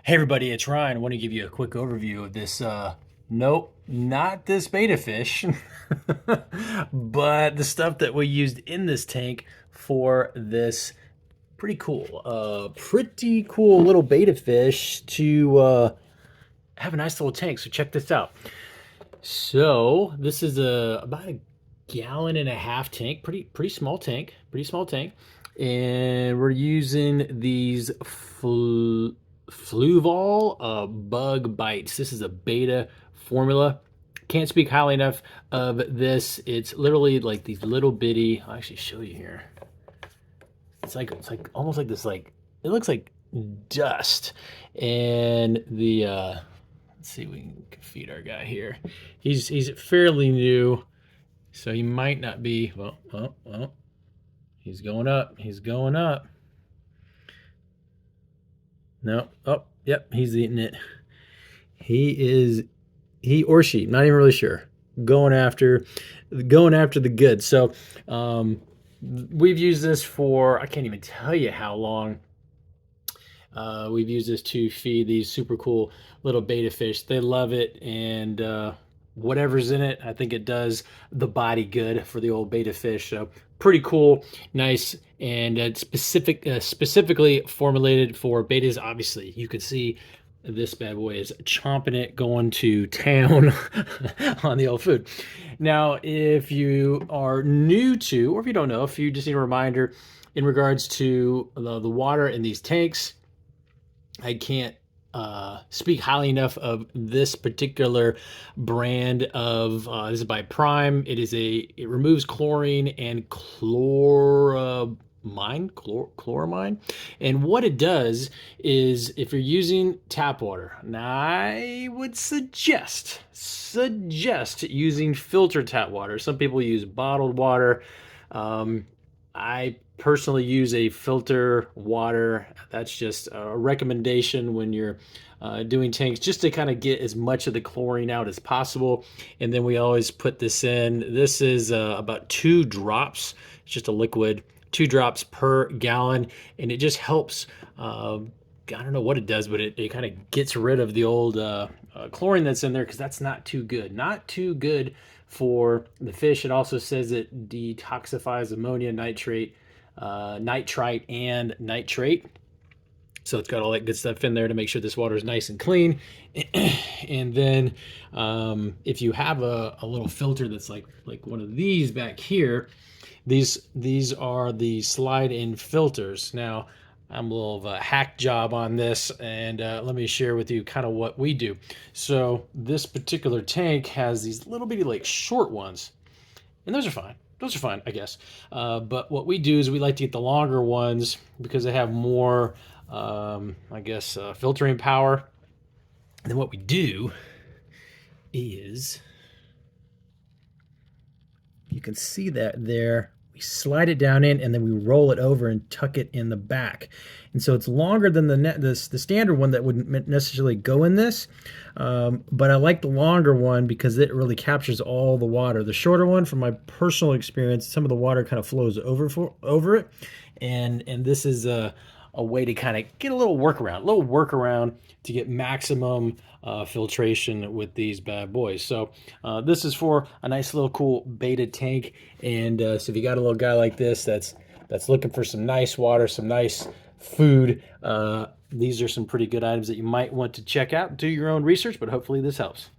Hey everybody, it's Ryan. I want to give you a quick overview of this. Nope, not this beta fish, but the stuff that we used in this tank for this pretty cool little beta fish to have a nice little tank. So check this out. So this is about a gallon and a half tank, pretty small tank, and we're using these Fluval bug bites. This is a beta formula. Can't speak highly enough of this. It's literally like these little bitty. I'll actually show you here. It's like almost like this. Like it looks like dust, and the let's see if we can feed our guy here. He's fairly new, so he might not be. Well. He's going up. He's going up. No. Oh, yep. He's eating it. He or she, not even really sure, going after the goods. So we've used this for, I can't even tell you how long. We've used this to feed these super cool little beta fish. They love it, and whatever's in it, I think it does the body good for the old beta fish. So pretty cool, nice, and specifically formulated for betas. Obviously, you can see this bad boy is chomping it, going to town on the old food. Now, if you are new to, or if you don't know, if you just need a reminder in regards to the water in these tanks, I can't speak highly enough of this particular brand of this is by Prime. It removes chlorine and chloramine. And what it does is, if you're using tap water, now I would suggest using filtered tap water. Some people use bottled water. I personally use a filter water. That's just a recommendation when you're doing tanks, just to kind of get as much of the chlorine out as possible. And then we always put this in. This is about 2 drops. It's just a liquid, 2 drops per gallon, and it just helps. I don't know what it does, but it kind of gets rid of the old chlorine that's in there, because that's not too good. Not too good for the fish. It also says it detoxifies ammonia, nitrite, and nitrate. So it's got all that good stuff in there to make sure this water is nice and clean. And then if you have a little filter that's like one of these back here, these are the slide-in filters. Now, I'm a little of a hack job on this, and let me share with you kind of what we do. So this particular tank has these little bitty, like, short ones, and those are fine. Those are fine, I guess. But what we do is we like to get the longer ones because they have more, filtering power. And then what we do is, you can see that there. We slide it down in, and then we roll it over and tuck it in the back. And so it's longer than the standard one that wouldn't necessarily go in this. But I like the longer one because it really captures all the water. The shorter one, from my personal experience, some of the water kind of flows over it. And this is a way to kind of get a little workaround to get maximum filtration with these bad boys. So this is for a nice little cool beta tank. And so if you got a little guy like this that's looking for some nice water, some nice food, these are some pretty good items that you might want to check out. Do your own research, but hopefully this helps.